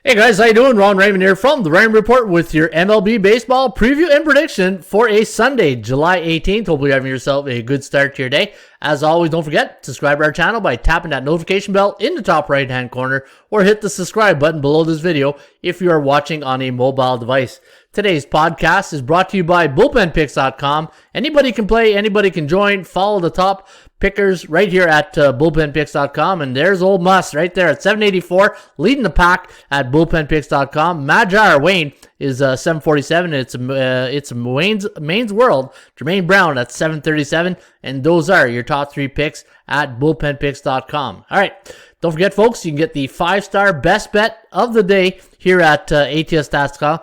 Hey guys, how you doing? Raymond here from the Raymond Report with your MLB baseball preview and prediction for a Sunday, July 18th. Hopefully you're having yourself a good start to your day. As always, don't forget, subscribe to our channel by tapping that notification bell in the top right-hand corner or hit the subscribe button below this video if you are watching on a mobile device. Today's podcast is brought to you by bullpenpicks.com. Anybody can play, anybody can join. Follow the top pickers right here at bullpenpicks.com. And there's old Muss right there at 784, leading the pack at bullpenpicks.com. Magi Wayne is 747. It's Maine's World. Jermaine Brown at 737. And those are your top three picks at bullpenpicks.com. All right. Don't forget, folks, you can get the 5-star best bet of the day here at ATSstats.com.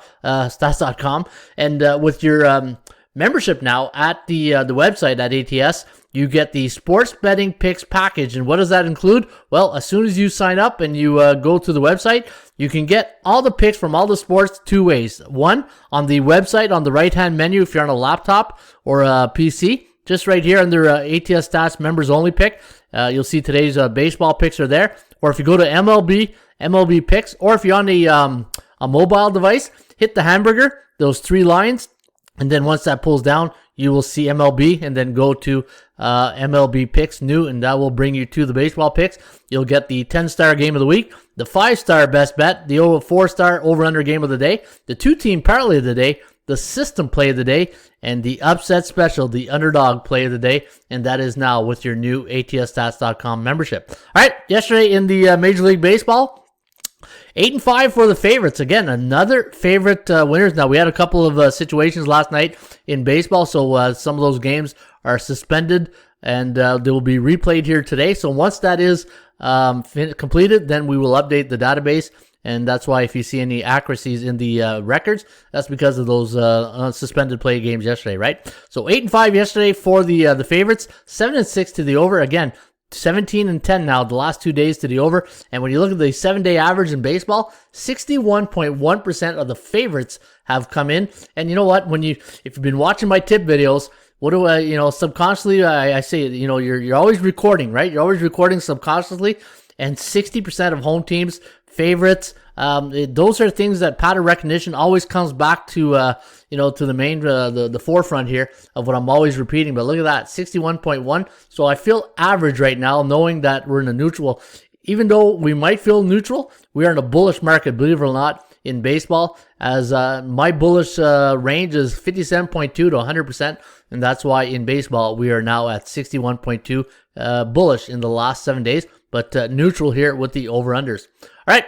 And with your membership now at the website at ATS, you get the sports betting picks package. And what does that include? Well, as soon as you sign up and you go to the website, you can get all the picks from all the sports two ways. One, on the website on the right-hand menu if you're on a laptop or a PC. Just right here under ATS Stats Members Only pick, you'll see today's baseball picks are there. Or if you go to MLB picks, or if you're on a mobile device, hit the hamburger, those three lines, and then once that pulls down, you will see MLB, and then go to MLB picks new, and that will bring you to the baseball picks. You'll get the 10-star game of the week, the 5-star best bet, the 4-star over-under game of the day, the 2-team parlay of the day, the system play of the day, and the upset special, the underdog play of the day, and that is now with your new ATSstats.com membership. All right, yesterday in the Major League Baseball, 8-5 for the favorites. Again, another favorite winners. Now, we had a couple of situations last night in baseball, so some of those games are suspended, and they will be replayed here today. So once that is completed, then we will update the database. And that's why if you see any accuracies in the records, that's because of those suspended play games yesterday, right? So 8-5 yesterday for the favorites, 7-6 to the over. Again, 17-10 now, the last 2 days to the over. And when you look at the 7-day average in baseball, 61.1% of the favorites have come in. And you know what? If you've been watching my tip videos, what do I, subconsciously, I say, you're always recording, right? You're always recording subconsciously. And 60% of home teams, favorites, those are things that pattern recognition always comes back to, to the main, the forefront here of what I'm always repeating. But look at that, 61.1. So I feel average right now, knowing that we're in a neutral. Even though we might feel neutral, we are in a bullish market, believe it or not, in baseball, as my bullish range is 57.2 to 100%. And that's why in baseball, we are now at 61.2 bullish in the last 7 days. But neutral here with the over-unders. All right,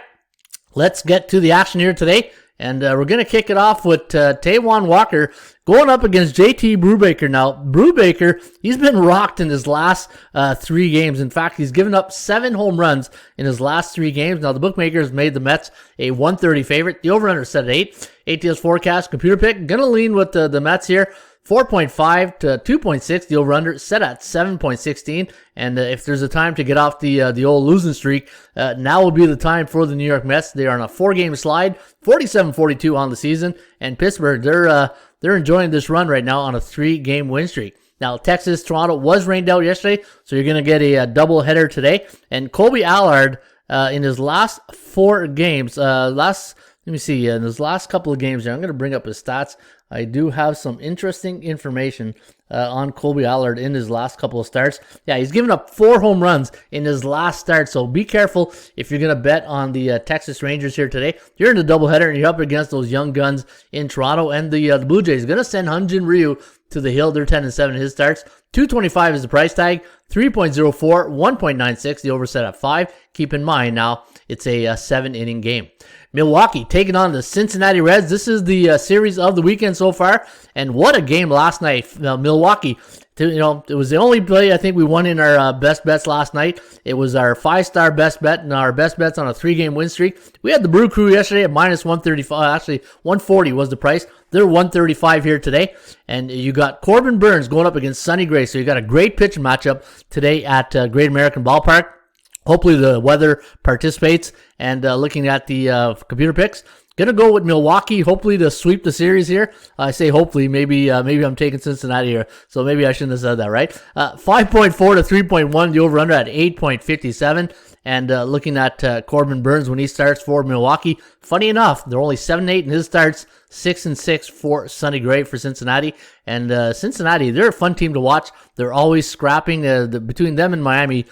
let's get to the action here today. And we're going to kick it off with Taijuan Walker going up against JT Brubaker. Now, Brubaker, he's been rocked in his last 3 games. In fact, he's given up 7 home runs in his last 3 games. Now, the bookmakers made the Mets a 130 favorite. The over-under set at 8. ATS forecast, computer pick, going to lean with the Mets here. 4.5 to 2.6, the over-under set at 7.16. And if there's a time to get off the old losing streak, now will be the time for the New York Mets. They are on a 4-game slide, 47-42 on the season. And Pittsburgh, they're enjoying this run right now on a 3-game win streak. Now, Texas, Toronto was rained out yesterday, so you're going to get a double header today. And Colby Allard, in his last 4 games, let me see, in his last couple of games here, I'm going to bring up his stats. I do have some interesting information on Colby Allard in his last couple of starts. Yeah, he's given up 4 home runs in his last start, so be careful if you're going to bet on the Texas Rangers here today. You're in the doubleheader, and you're up against those young guns in Toronto, and the Blue Jays going to send Hyun-Jin Ryu to the hill. They're 10-7 in his starts. 225 is the price tag. 3.04, 1.96, the over set at 5. Keep in mind now, it's a 7-inning game. Milwaukee taking on the Cincinnati Reds. This is the series of the weekend so far, and what a game last night. Milwaukee, it was the only play I think we won in our best bets last night. It was our 5-star best bet and our best bets on a 3-game win streak. We had the Brew Crew yesterday at minus 135. Actually, 140 was the price. They're 135 here today, and you got Corbin Burns going up against Sonny Gray. So you got a great pitching matchup today at Great American Ballpark. Hopefully the weather participates. And looking at the computer picks, Gonna go with Milwaukee, hopefully to sweep the series here. I say hopefully, maybe I'm taking Cincinnati here, so maybe I shouldn't have said that, right? 5.4 to 3.1, the over-under at 8.57. And looking at Corbin Burnes when he starts for Milwaukee, funny enough, they're only 7-8 in his starts, 6-6 for Sonny Gray for Cincinnati. And Cincinnati, they're a fun team to watch. They're always scrapping. Between them and Miami,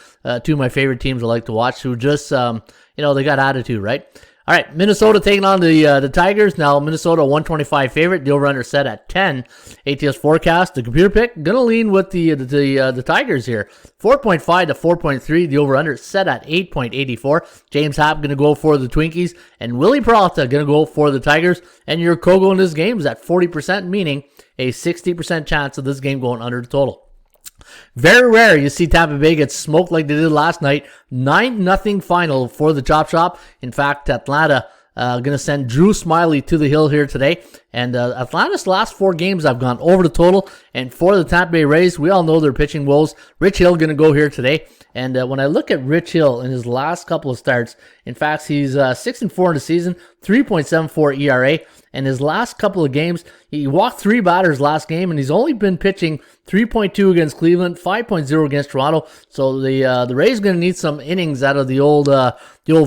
two of my favorite teams I like to watch, who just, they got attitude, right? All right, Minnesota taking on the Tigers. Now, Minnesota 125 favorite. The over-under set at 10. ATS forecast, the computer pick, going to lean with the Tigers here. 4.5 to 4.3. The over-under set at 8.84. James Happ going to go for the Twinkies. And Willie Peralta going to go for the Tigers. And your Kogo in this game is at 40%, meaning a 60% chance of this game going under the total. Very rare you see Tampa Bay get smoked like they did last night. 9-0 final for the Chop Shop. In fact, Atlanta going to send Drew Smyly to the hill here today. And Atlanta's last 4 games have gone over the total. And for the Tampa Bay Rays, we all know they're pitching woes. Rich Hill going to go here today. And when I look at Rich Hill in his last couple of starts, in fact, he's 6-4 in the season, 3.74 ERA. And his last couple of games, he walked 3 batters last game, and he's only been pitching 3.2 against Cleveland, 5.0 against Toronto. So the Rays going to need some innings out of the old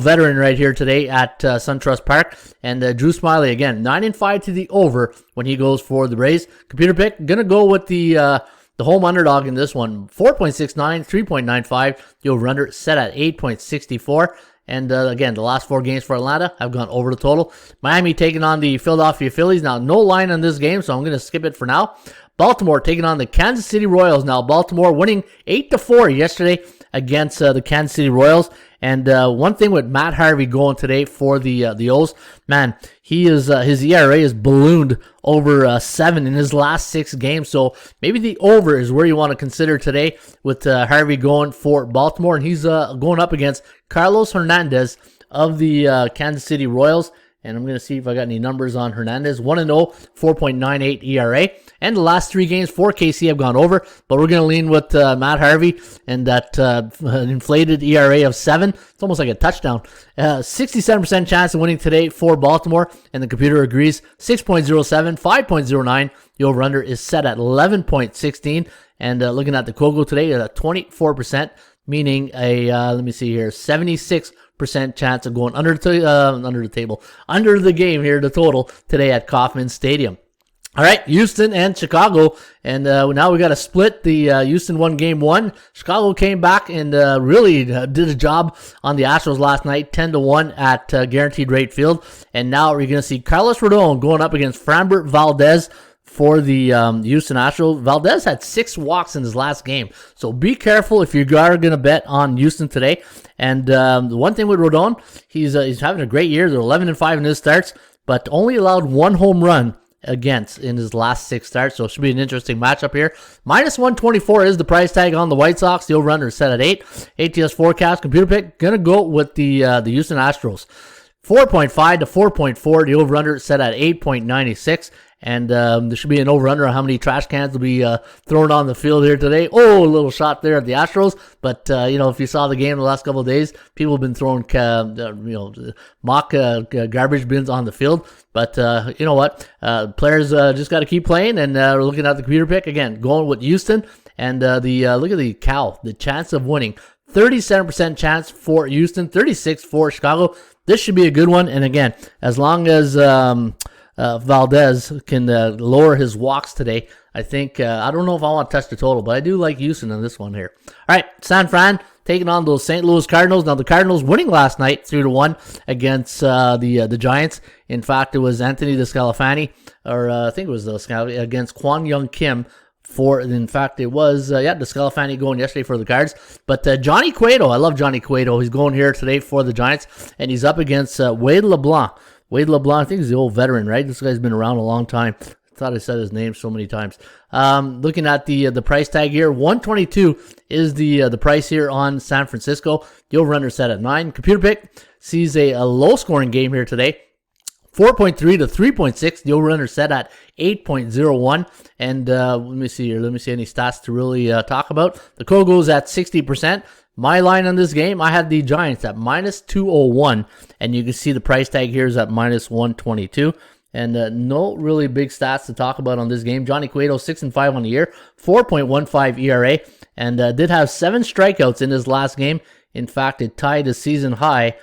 veteran right here today at SunTrust Park. And Drew Smyly again, 9-5 to the over when he goes for the Rays. Computer pick, going to go with the home underdog in this one, 4.69, 3.95. The over-under set at 8.64. And again, the last 4 games for Atlanta have gone over the total. Miami taking on the Philadelphia Phillies. Now, no line on this game, so I'm going to skip it for now. Baltimore taking on the Kansas City Royals. Now, Baltimore winning 8-4 yesterday against the Kansas City Royals. And one thing with Matt Harvey going today for the O's, man, his ERA is ballooned over 7 in his last 6 games. So maybe the over is where you want to consider today with Harvey going for Baltimore. And he's going up against Carlos Hernandez of the Kansas City Royals. And I'm going to see if I got any numbers on Hernandez. 1-0, 4.98 ERA. And the last 3 games for KC have gone over. But we're going to lean with Matt Harvey and that inflated ERA of 7. It's almost like a touchdown. 67% chance of winning today for Baltimore. And the computer agrees. 6.07, 5.09. The over-under is set at 11.16. And looking at the Kogo today, at 24%. Meaning let me see here, 76% chance of going under the game here, the total today at Kauffman Stadium. All right, Houston and Chicago, and now we got to split. The Houston won game 1. Chicago came back and really did a job on the Astros last night, 10-1 at Guaranteed Rate Field. And now we're going to see Carlos Rodon going up against Framber Valdez for the Houston Astros. Valdez had 6 walks in his last game. So be careful if you are going to bet on Houston today. And the one thing with Rodon, he's having a great year. They're 11-5 in his starts, but only allowed 1 home run against in his last 6 starts. So it should be an interesting matchup here. Minus 124 is the price tag on the White Sox. The over-under is set at 8. ATS forecast, computer pick, going to go with the Houston Astros. 4.5 to 4.4. The over-under set at 8.96. And there should be an over-under on how many trash cans will be thrown on the field here today. Oh, a little shot there at the Astros. But, if you saw the game the last couple of days, people have been throwing, mock garbage bins on the field. But you know what? Players just got to keep playing. And we're looking at the computer pick. Again, going with Houston. And look at the Cal, the chance of winning. 37% chance for Houston, 36 for Chicago. This should be a good one. And again, as long as Valdez can lower his walks today, I think, I don't know if I want to touch the total, but I do like Houston on this one here. All right, San Fran taking on those St. Louis Cardinals. Now, the Cardinals winning last night 3-1 against the Giants. In fact, it was Anthony DeSclafani, or I think it was DeSclafani, against Kwon Young Kim. In fact, it was, DeSclafani going yesterday for the Cards. But Johnny Cueto, I love Johnny Cueto. He's going here today for the Giants, and he's up against Wade LeBlanc. Wade LeBlanc, I think he's the old veteran, right? This guy's been around a long time. I thought I said his name so many times. Looking at the price tag here, 122 is the price here on San Francisco. The over-under set at 9. Computer pick sees a low-scoring game here today. 4.3 to 3.6. The over-under set at 8.01. And let me see here. Let me see any stats to really talk about. The Kogo's at 60%. My line on this game, I had the Giants at minus 201. And you can see the price tag here is at minus 122. And no really big stats to talk about on this game. Johnny Cueto, 6-5 on the year, 4.15 ERA, and did have 7 strikeouts in his last game. In fact, it tied a season high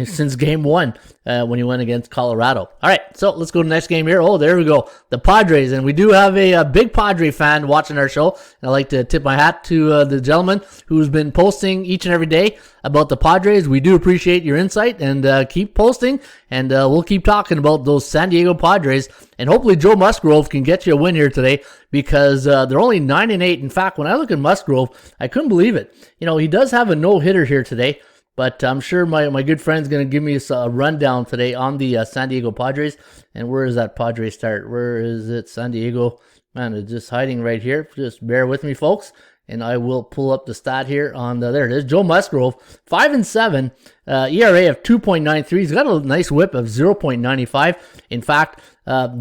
since game 1 when he went against Colorado. All right, so let's go to the next game here. Oh, there we go. The Padres. And we do have a big Padre fan watching our show. And I'd like to tip my hat to the gentleman who's been posting each and every day about the Padres. We do appreciate your insight, and keep posting, and we'll keep talking about those San Diego Padres. And hopefully Joe Musgrove can get you a win here today, because they're only 9-8. In fact, when I look at Musgrove, I couldn't believe it. He does have a no-hitter here today. But I'm sure my good friend's going to give me a rundown today on the San Diego Padres. And where is that Padres start? Where is it? San Diego. Man, it's just hiding right here. Just bear with me, folks. And I will pull up the stat here on there it is. Joe Musgrove, 5-7, ERA of 2.93. He's got a nice whip of 0.95. In fact,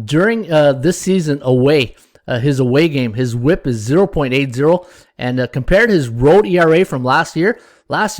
during this season his away game, his whip is 0.80. And compared his road ERA from last year, let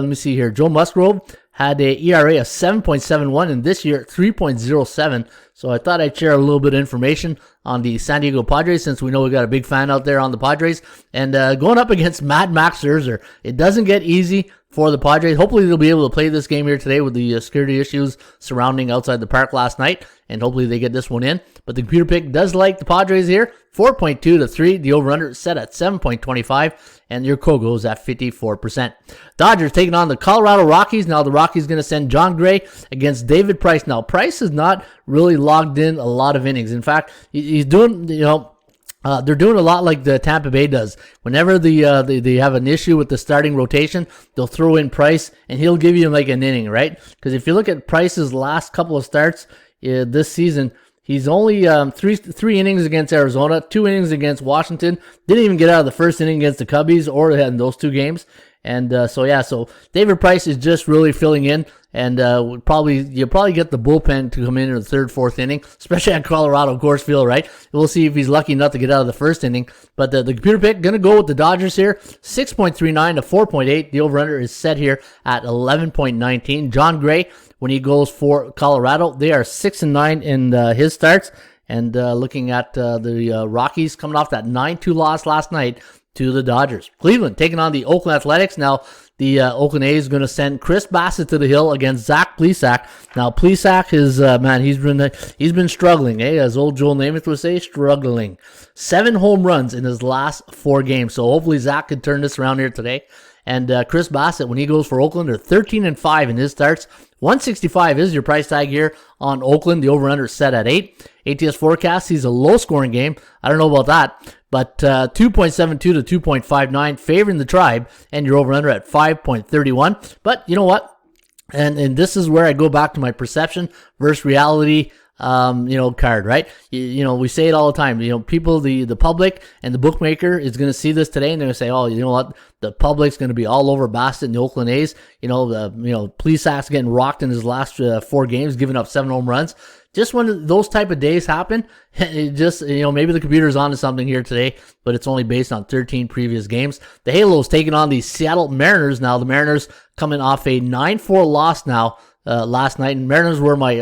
me see here, Joe Musgrove had a ERA of 7.71, and this year 3.07. So I thought I'd share a little bit of information on the San Diego Padres, since we know we got a big fan out there on the Padres. And going up against Mad Max Scherzer, it doesn't get easy for the Padres. Hopefully they'll be able to play this game here today with the security issues surrounding outside the park last night, and hopefully they get this one in. But the computer pick does like the Padres here, 4.2 to 3. The over-under is set at 7.25, and your Kogo is at 54%. Dodgers taking on the Colorado Rockies. Now the Rockies going to send John Gray against David Price. Now Price is not really logged in a lot of innings. In fact, he's doing, they're doing a lot like the Tampa Bay does. Whenever they have an issue with the starting rotation, they'll throw in Price, and he'll give you like an inning, right? Because if you look at Price's last couple of starts this season, he's only three innings against Arizona, 2 innings against Washington. Didn't even get out of the first inning against the Cubbies or in those 2 games. And so David Price is just really filling in, and you'll probably get the bullpen to come in the 3rd, 4th inning, especially at Colorado Coors Field, right? We'll see if he's lucky enough to get out of the first inning. But the computer pick going to go with the Dodgers here, 6.39 to 4.8. The over/under is set here at 11.19. John Gray, when he goes for Colorado, they are 6-9 in his starts. And looking at the Rockies coming off that 9-2 loss last night to the Dodgers. Cleveland taking on the Oakland Athletics. Now, the Oakland A's going to send Chris Bassett to the hill against Zach Plesac. Now, Plesac is, he's been struggling, as old Joel Namath would say, struggling. 7 home runs in his last 4 games. So hopefully Zach can turn this around here today. And Chris Bassett, when he goes for Oakland, are 13-5 in his starts. 165 is your price tag here on Oakland. The over-under is set at 8. ATS forecast sees a low-scoring game. I don't know about that, but 2.72 to 2.59 favoring the Tribe, and your over-under at 5.31. But you know what? And this is where I go back to my perception versus reality card, right? We say it all the time. People, the public and the bookmaker is going to see this today, and they're going to say, oh, you know what? The public's going to be all over Bassett and the Oakland A's. Plesac's getting rocked in his last 4 games, giving up 7 home runs. Just when those type of days happen, it just, maybe the computer's onto something here today, but it's only based on 13 previous games. The Halos taking on the Seattle Mariners. Now, the Mariners coming off a 9-4 loss now last night, and Mariners were my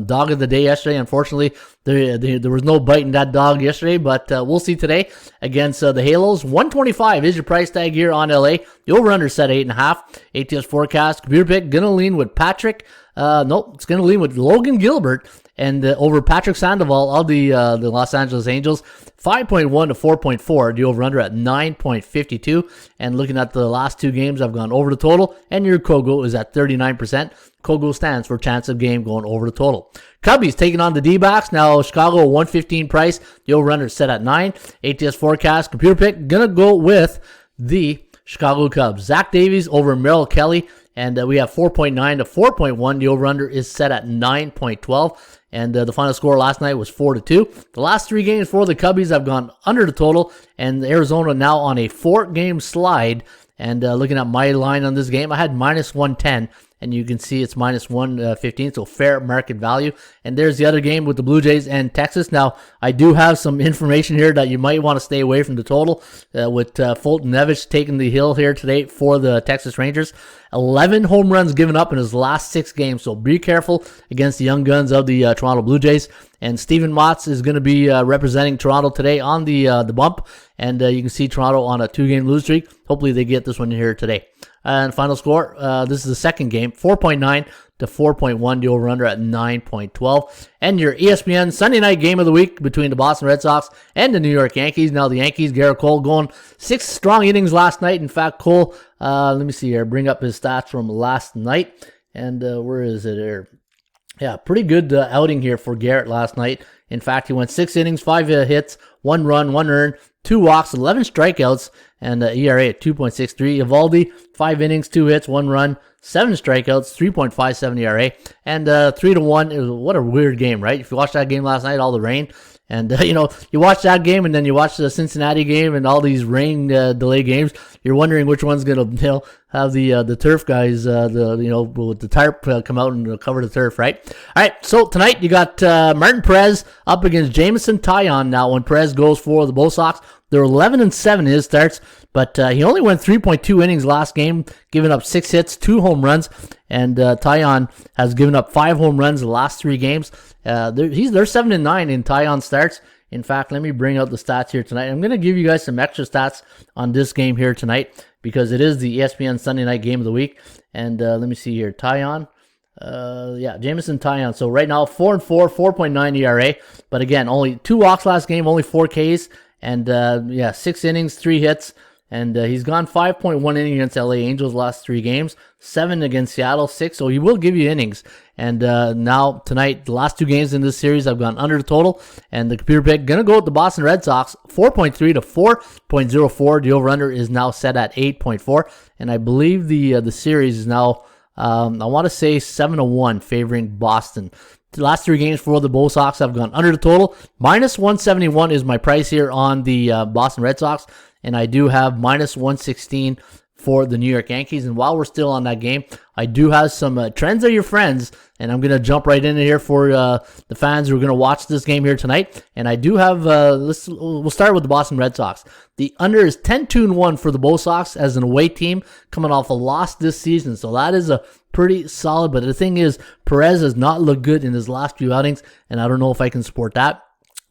dog of the day yesterday. Unfortunately, there was no biting that dog yesterday, but we'll see today against the Halos. 125 is your price tag here on LA. The over-under set 8.5. ATS forecast, computer pick, going to lean with Patrick. It's going to lean with Logan Gilbert and over Patrick Sandoval of the Los Angeles Angels. 5.1 to 4.4. The over-under at 9.52. And looking at the last 2 games, I've gone over the total, and your Kogo is at 39%. Kogo stands for chance of game going over the total. Cubbies taking on the D-backs. Now, Chicago 115 price. The over-under is set at 9. ATS forecast, computer pick, going to go with the Chicago Cubs. Zach Davies over Merrill Kelly. And we have 4.9 to 4.1. The over-under is set at 9.12. And the final score last night was 4-2. The last 3 games for the Cubbies have gone under the total. And Arizona now on a 4-game slide. And looking at my line on this game, I had minus 110. And you can see it's minus 115, so fair market value. And there's the other game with the Blue Jays and Texas. Now, I do have some information here that you might want to stay away from the total with Fulton Nevich taking the hill here today for the Texas Rangers. 11 home runs given up in his last 6 games, so be careful against the young guns of the Toronto Blue Jays. And Steven Matz is going to be representing Toronto today on the bump. And you can see Toronto on a 2-game lose streak. Hopefully they get this one here today. And final score, this is the second game, 4.9 to 4.1, the over-under at 9.12. And your ESPN Sunday night game of the week between the Boston Red Sox and the New York Yankees. Now the Yankees, Garrett Cole going 6 strong innings last night. In fact, Cole, let me see here, bring up his stats from last night. And where is it here? Yeah, pretty good outing here for Garrett last night. In fact, he went 6 innings, 5 hits, 1 run, 1 earned, 2 walks, 11 strikeouts, and ERA at 2.63. Evaldi, 5 innings, 2 hits, 1 run, 7 strikeouts, 3.57 ERA, and 3-1. What a weird game, right? If you watched that game last night, all the rain, and you watch that game, and then you watch the Cincinnati game, and all these rain delay games. You're wondering which one's gonna have the turf guys, with the tarp come out and cover the turf, right? All right. So tonight you got Martin Perez up against Jameson Taillon. Now when Perez goes for the Bo Sox, they're 11-7 his starts, but he only went 3.2 innings last game, giving up 6 hits, 2 home runs, and Taillon has given up 5 home runs the last 3 games. They're 7-9 in Taillon starts. In fact, let me bring out the stats here tonight. I'm going to give you guys some extra stats on this game here tonight because it is the ESPN Sunday night game of the week. And let me see here, Taillon. Jameson Taillon. So right now, 4-4, 4.9 ERA. But again, only 2 walks last game, only 4 Ks. And 6 innings, 3 hits. And he's gone 5.1 innings against LA Angels last 3 games, 7 against Seattle, 6. So he will give you innings. And now tonight, the last 2 games in this series, I've gone under the total. And the computer pick going to go with the Boston Red Sox, 4.3 to 4.04. The over/under is now set at 8.4. And I believe the series is now, I want to say 7-1 favoring Boston. The last 3 games for the Bo Sox have gone under the total. Minus 171 is my price here on the Boston Red Sox. And I do have minus 116 for the New York Yankees. And while we're still on that game, I do have some trends are your friends. And I'm going to jump right into here for the fans who are going to watch this game here tonight. And I do have, we'll start with the Boston Red Sox. The under is 10-1 for the Bo Sox as an away team coming off a loss this season. So that is a pretty solid. But the thing is, Perez has not looked good in his last few outings. And I don't know if I can support that.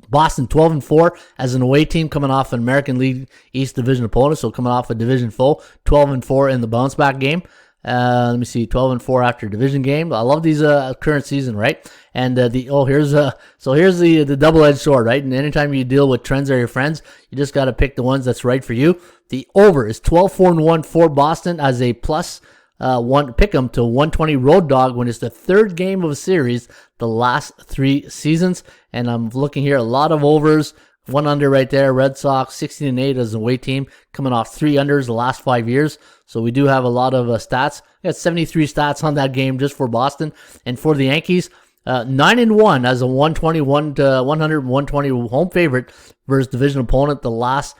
Boston 12-4 as an away team coming off an American League East Division opponent, so coming off a division foe, 12-4 in the bounce back game. Let me see, 12-4 after division game. I love these current season, right? And here's the double-edged sword, right? And anytime you deal with trends are your friends, you just got to pick the ones that's right for you. The over is 12-4-1 for Boston as a plus pick 'em to 120 road dog when it's the 3rd game of a series the last 3 seasons. And I'm looking here, a lot of overs, 1 under right there. Red Sox 16-8 as an away team coming off 3 unders the last 5 years. So we do have a lot of stats. I got 73 stats on that game just for Boston. And for the Yankees, 9-1 as a 120, 120 home favorite versus division opponent the last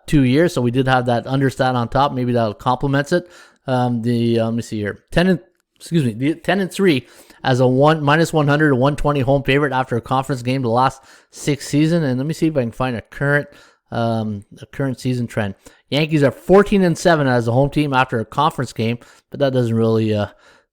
2 years. So we did have that under stat on top. Maybe that complements it. Let me see here. 10-3 as a minus 100 to 120 home favorite after a conference game the last 6 season. And let me see if I can find a current season trend. Yankees are 14-7 as a home team after a conference game, but that doesn't really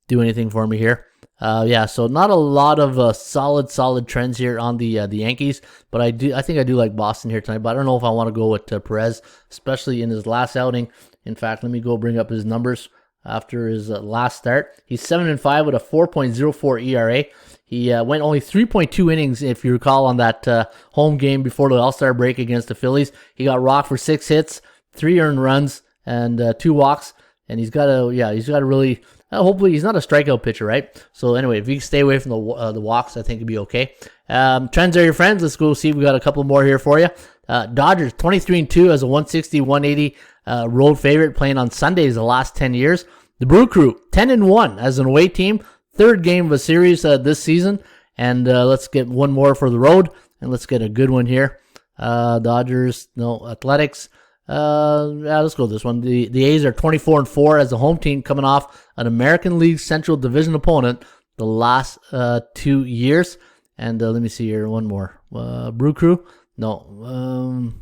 do anything for me here. So not a lot of solid trends here on the Yankees, but I think I do like Boston here tonight. But I don't know if I want to go with Perez, especially in his last outing. In fact, let me go bring up his numbers after his last start. He's 7-5 with a 4.04 ERA. He went only 3.2 innings, if you recall, on that home game before the All-Star break against the Phillies. He got rocked for 6 hits, 3 earned runs, and 2 walks. And he's got to really. Hopefully, he's not a strikeout pitcher, right? So anyway, if you stay away from the walks, I think it'd be okay. Trends are your friends. Let's go see. We got a couple more here for you. Dodgers 23-2 as a 160, 180 road favorite, playing on Sundays the last 10 years. The Brew Crew 10-1 as an away team, 3rd game of a series this season. And let's get one more for the road, and let's get a good one here. Athletics. Let's go with this one. The A's are 24-4 as a home team coming off an American League Central Division opponent the last 2 years. And let me see here, one more. Brew Crew? No.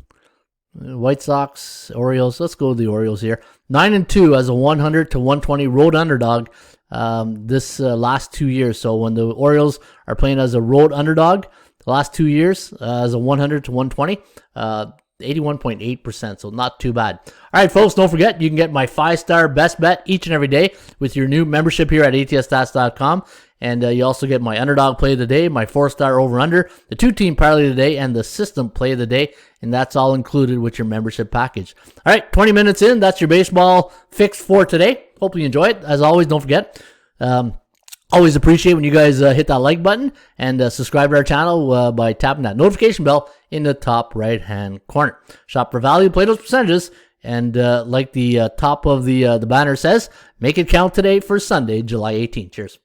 White Sox, Orioles. Let's go with the Orioles here. 9-2 as a 100 to 120 road underdog this last 2 years. So when the Orioles are playing as a road underdog the last 2 years as a 100 to 120, 81.8%, so not too bad. All right, folks, don't forget, you can get my 5-star best bet each and every day with your new membership here at ATSstats.com. And you also get my underdog play of the day, my 4-star over-under, the 2-team parlay of the day, and the system play of the day. And that's all included with your membership package. All right, 20 minutes in, that's your baseball fix for today. Hope you enjoy it. As always, don't forget, always appreciate when you guys hit that like button and subscribe to our channel by tapping that notification bell in the top right-hand corner. Shop for value, play those percentages, and like the top of the banner says, make it count today for Sunday, July 18th. Cheers.